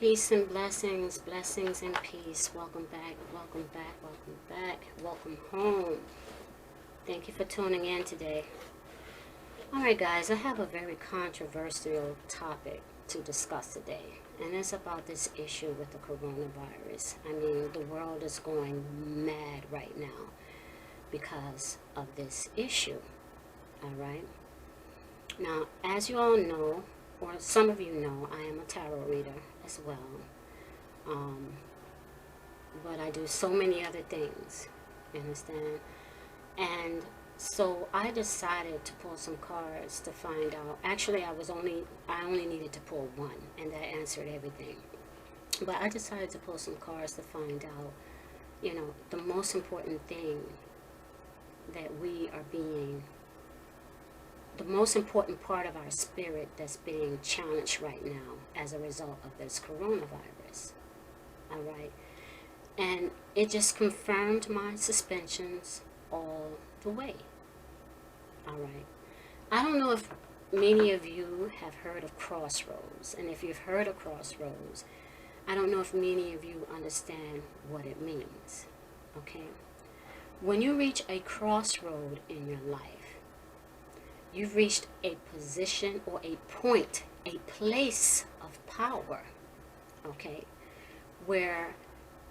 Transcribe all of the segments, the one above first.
Peace and blessings, blessings and peace. Welcome back, welcome back, welcome back, welcome home. Thank you for tuning in today. Alright guys, I have a very controversial topic to discuss today. And it's about this issue with the coronavirus. I mean, the world is going mad right now because of this issue. Alright? Now, as you all know, or some of you know, I am a tarot reader as well. But I do so many other things, you understand? And so I decided to pull some cards to find out. Actually, I only needed to pull one, and that answered everything. But I decided to pull some cards to find out, you know, the most important thing that we are being, the most important part of our spirit that's being challenged right now as a result of this coronavirus. All right. And it just confirmed my suspensions all the way. All right. I don't know if many of you have heard of Crossroads. And if you've heard of Crossroads, I don't know if many of you understand what it means. Okay. When you reach a crossroad in your life, you've reached a position or a point, a place of power, okay, where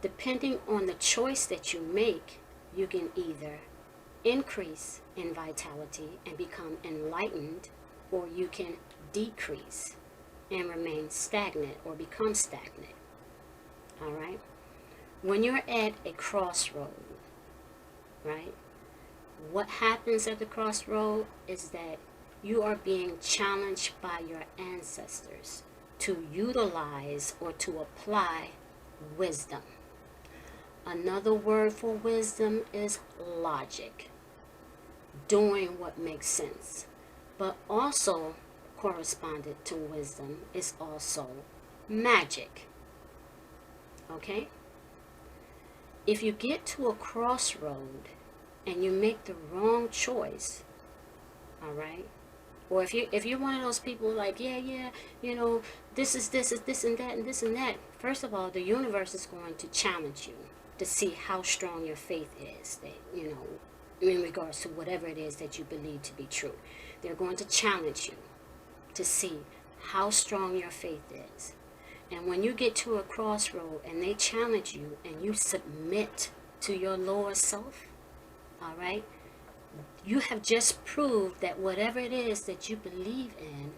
depending on the choice that you make, you can either increase in vitality and become enlightened, or you can decrease and remain stagnant or become stagnant. All right? When you're at a crossroad, right? What happens at the crossroad is that you are being challenged by your ancestors to utilize or to apply wisdom. Another word for wisdom is logic, doing what makes sense. But also corresponded to wisdom is also magic. Okay? If you get to a crossroad and you make the wrong choice, all right, or if you're one of those people like, yeah, you know, this is this and that and this and that, first of all, the universe is going to challenge you to see how strong your faith is, that, you know, in regards to whatever it is that you believe to be true. They're going to challenge you to see how strong your faith is. And when you get to a crossroad and they challenge you and you submit to your lower self, all right, you have just proved that whatever it is that you believe in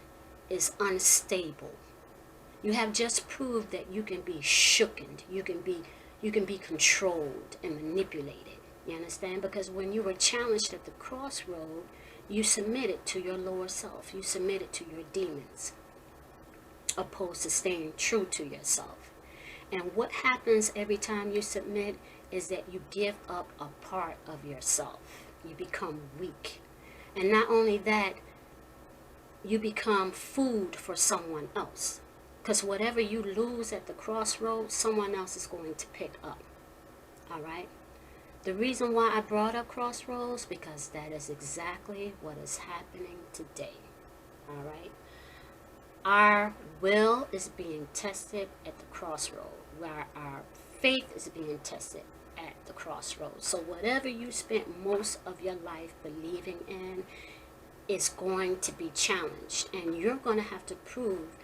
is unstable. You have just proved that you can be shooken, you can be controlled and manipulated. You understand? Because when you were challenged at the crossroad, you submitted to your lower self. You submitted to your demons, opposed to staying true to yourself. And what happens every time you submit is that you give up a part of yourself. You become weak. And not only that, you become food for someone else. Because whatever you lose at the crossroads, someone else is going to pick up. All right? The reason why I brought up Crossroads, because that is exactly what is happening today. All right? Our will is being tested at the crossroad, where our faith is being tested at the crossroads. So whatever you spent most of your life believing in is going to be challenged, and you're going to have to prove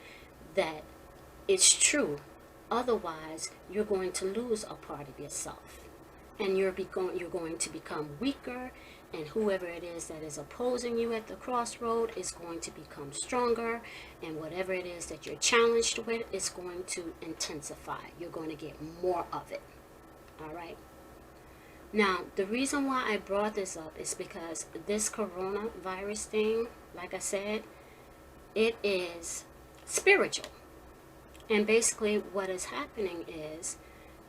that it's true. Otherwise, you're going to lose a part of yourself, and you're going to become weaker, and whoever it is that is opposing you at the crossroad is going to become stronger, and whatever it is that you're challenged with is going to intensify. You're going to get more of it. All right? Now, the reason why I brought this up is because this coronavirus thing, like I said, it is spiritual. And basically what is happening is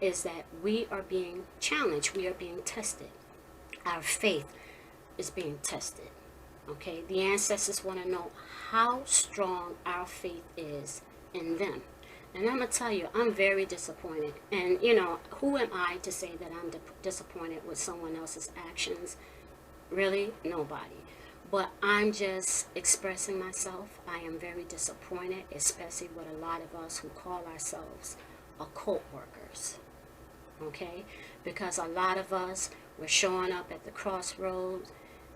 that we are being challenged. We are being tested. Our faith is being tested. Okay? The ancestors want to know how strong our faith is in them. And I'm going to tell you, I'm very disappointed. And, you know, who am I to say that I'm disappointed with someone else's actions? Really? Nobody. But I'm just expressing myself. I am very disappointed, especially with a lot of us who call ourselves occult workers. Okay? Because a lot of us were showing up at the crossroads,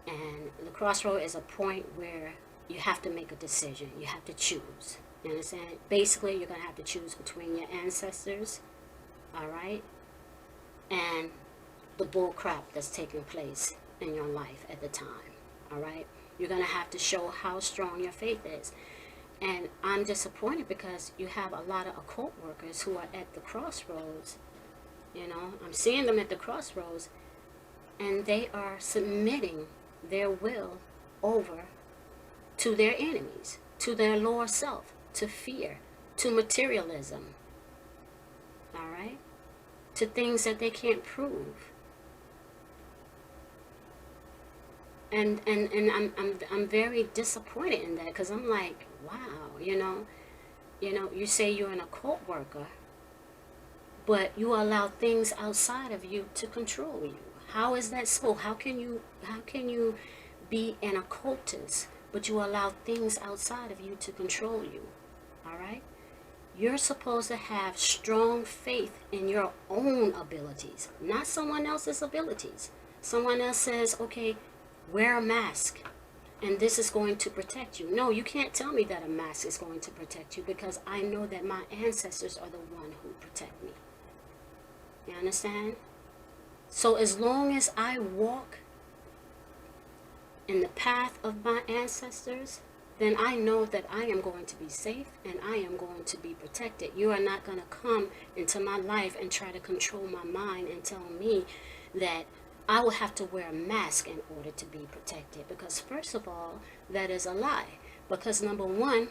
and the crossroad is a point where you have to make a decision. You have to choose. You understand? Basically, you're going to have to choose between your ancestors, all right, and the bull crap that's taking place in your life at the time, all right? You're going to have to show how strong your faith is. And I'm disappointed because you have a lot of occult workers who are at the crossroads. You know, I'm seeing them at the crossroads, and they are submitting their will over to their enemies, to their lower self, to fear, to materialism, all right? To things that they can't prove. And I'm very disappointed in that, because I'm like, wow, you say you're an occult worker, but you allow things outside of you to control you. How is that so? How can you be an occultist, but you allow things outside of you to control you? All right? You're supposed to have strong faith in your own abilities, not someone else's abilities. Someone else says, okay, wear a mask, and this is going to protect you. No, you can't tell me that a mask is going to protect you, because I know that my ancestors are the one who protect me. You understand? So as long as I walk in the path of my ancestors, then I know that I am going to be safe and I am going to be protected. You are not going to come into my life and try to control my mind and tell me that I will have to wear a mask in order to be protected. Because first of all, that is a lie. Because number one,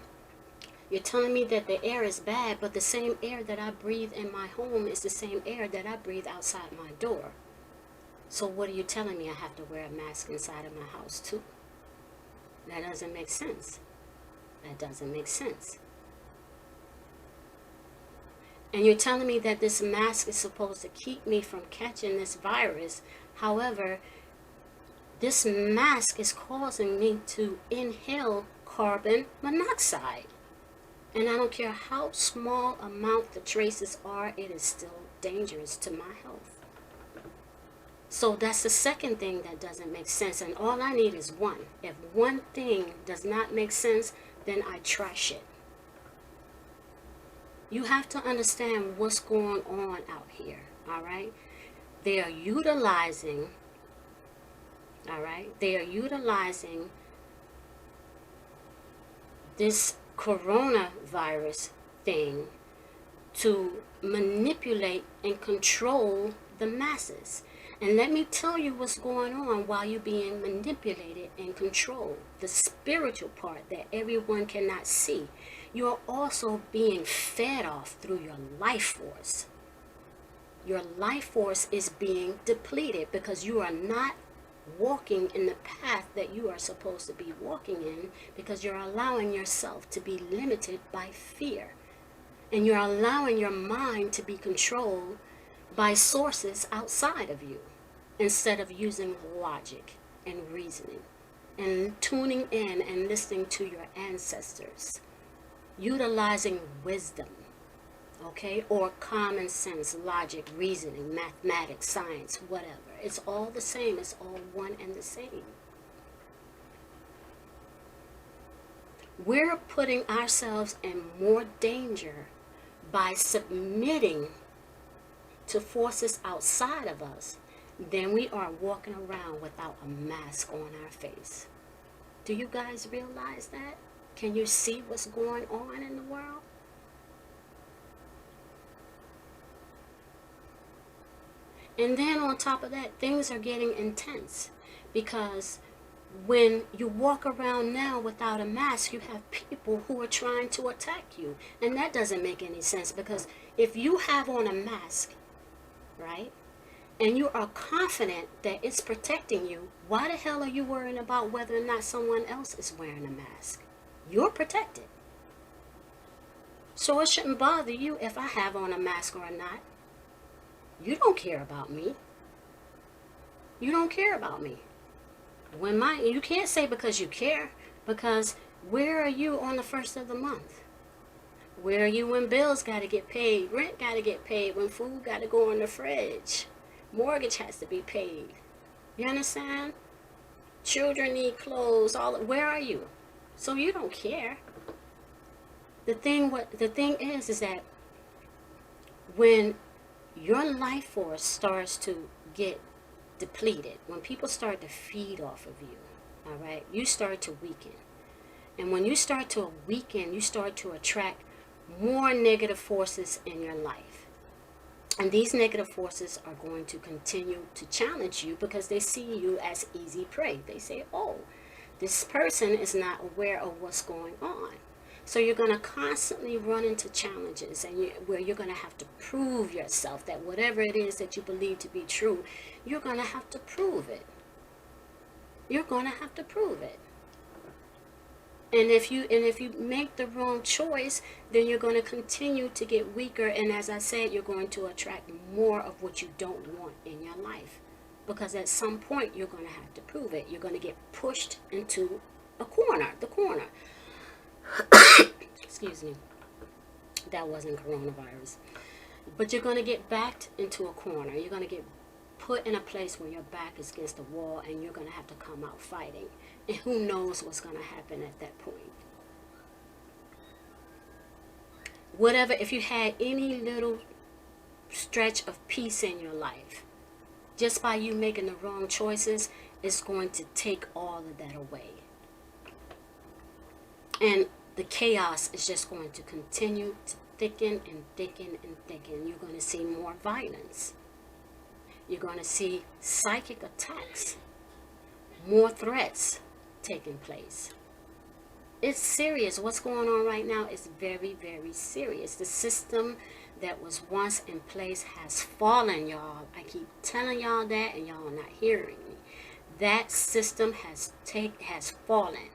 you're telling me that the air is bad, but the same air that I breathe in my home is the same air that I breathe outside my door. So what are you telling me? I have to wear a mask inside of my house too? That doesn't make sense. That doesn't make sense. And you're telling me that this mask is supposed to keep me from catching this virus. However, this mask is causing me to inhale carbon monoxide. And I don't care how small amount the traces are, it is still dangerous to my health. So that's the second thing that doesn't make sense. And all I need is one. If one thing does not make sense, then I trash it. You have to understand what's going on out here, all right? They are utilizing, all right? They are utilizing this coronavirus thing to manipulate and control the masses. And let me tell you what's going on while you're being manipulated and controlled. The spiritual part that everyone cannot see. You're also being fed off through your life force. Your life force is being depleted because you are not walking in the path that you are supposed to be walking in, because you're allowing yourself to be limited by fear. And you're allowing your mind to be controlled by sources outside of you, instead of using logic and reasoning and tuning in and listening to your ancestors, utilizing wisdom, okay, or common sense, logic, reasoning, mathematics, science, whatever. It's all the same. It's all one and the same. We're putting ourselves in more danger by submitting to forces outside of us than we are walking around without a mask on our face. Do you guys realize that? Can you see what's going on in the world? And then on top of that, things are getting intense, because when you walk around now without a mask, you have people who are trying to attack you. And that doesn't make any sense, because if you have on a mask, right, and you are confident that it's protecting you, why the hell are you worrying about whether or not someone else is wearing a mask? You're protected. So it shouldn't bother you if I have on a mask or not. You don't care about me. You don't care about me. You can't say because you care, because where are you on the first of the month? Where are you when bills got to get paid, rent got to get paid, when food got to go in the fridge, mortgage has to be paid? You understand? Children need clothes. Where are you? So you don't care. The thing is that when your life force starts to get depleted, when people start to feed off of you, all right, you start to weaken. And when you start to weaken, you start to attract more negative forces in your life. And these negative forces are going to continue to challenge you because they see you as easy prey. They say, oh, this person is not aware of what's going on. So you're going to constantly run into challenges where you're going to have to prove yourself that whatever it is that you believe to be true, you're going to have to prove it. You're going to have to prove it. And if you make the wrong choice, then you're going to continue to get weaker. And as I said, you're going to attract more of what you don't want in your life. Because at some point, you're going to have to prove it. You're going to get pushed into the corner. Excuse me. That wasn't coronavirus. But you're going to get backed into a corner. You're going to get put in a place where your back is against the wall and you're going to have to come out fighting. And who knows what's going to happen at that point. Whatever, if you had any little stretch of peace in your life, just by you making the wrong choices, it's going to take all of that away. And the chaos is just going to continue to thicken and thicken and thicken. You're going to see more violence. You're going to see psychic attacks, more threats taking place. It's serious. What's going on right now is very, very serious. The system that was once in place has fallen, y'all. I keep telling y'all that and y'all are not hearing me. That system has fallen.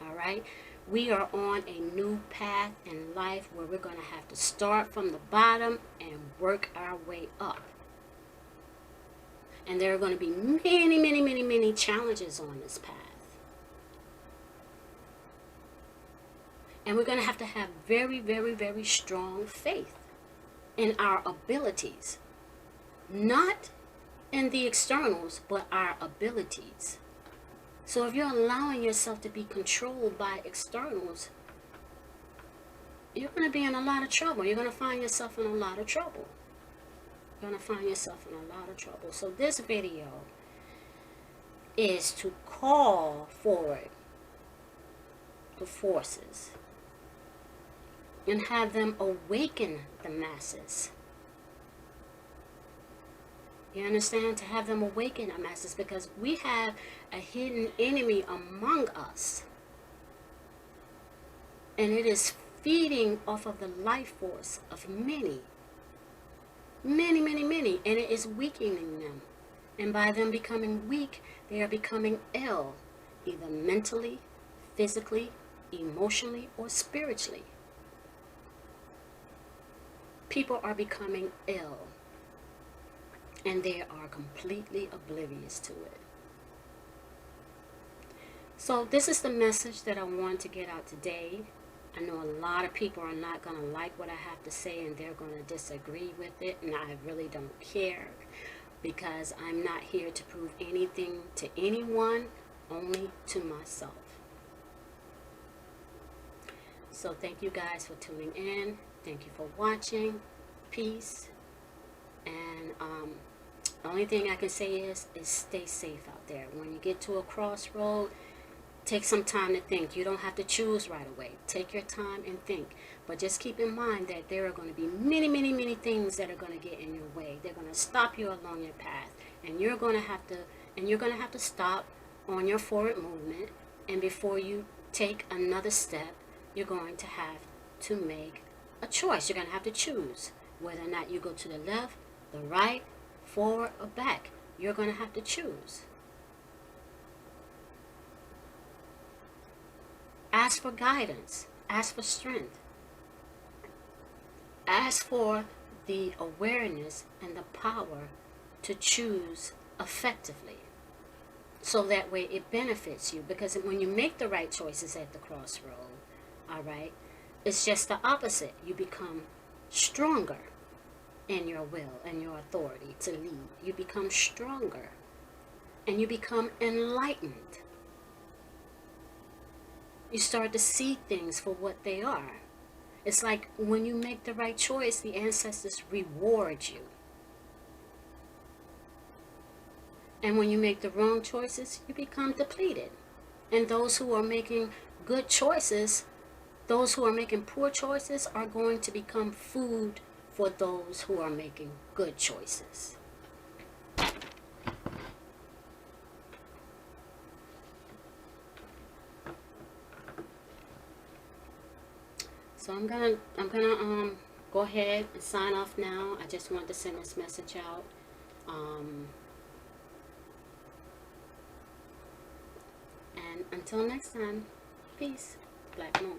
All right? We are on a new path in life where we're going to have to start from the bottom and work our way up. And there are going to be many, many, many, many challenges on this path. And we're going to have very, very, very strong faith in our abilities. Not in the externals, but our abilities. So if you're allowing yourself to be controlled by externals, you're going to be in a lot of trouble. You're going to find yourself in a lot of trouble. You're going to find yourself in a lot of trouble. So this video is to call forward the forces and have them awaken the masses. You understand? To have them awaken the masses, because we have a hidden enemy among us. And it is feeding off of the life force of many. Many, many, many. And it is weakening them. And by them becoming weak, they are becoming ill. Either mentally, physically, emotionally, or spiritually. People are becoming ill. And they are completely oblivious to it. So this is the message that I want to get out today. I know a lot of people are not going to like what I have to say, and they're going to disagree with it, and I really don't care, because I'm not here to prove anything to anyone, only to myself. So thank you guys for tuning in. Thank you for watching. Peace. And the only thing I can say is stay safe out there. When you get to a crossroad, take some time to think. You don't have to choose right away. Take your time and think. But just keep in mind that there are going to be many, many, many things that are going to get in your way. They're going to stop you along your path. And you're going to have to stop on your forward movement. And before you take another step, you're going to have to make a choice. You're going to have to choose whether or not you go to the left, the right, forward, or back. You're going to have to choose. Ask for guidance. Ask for strength. Ask for the awareness and the power to choose effectively. so that way it benefits you. Because when you make the right choices at the crossroad, all right, it's just the opposite. You become stronger in your will and your authority to lead. You become stronger and you become enlightened. You start to see things for what they are. It's like when you make the right choice, the ancestors reward you. And when you make the wrong choices, you become depleted. And those who are making good choices, those who are making poor choices, are going to become food for those who are making good choices. So I'm gonna go ahead and sign off now. I just wanted to send this message out. And until next time, peace. Black Moon.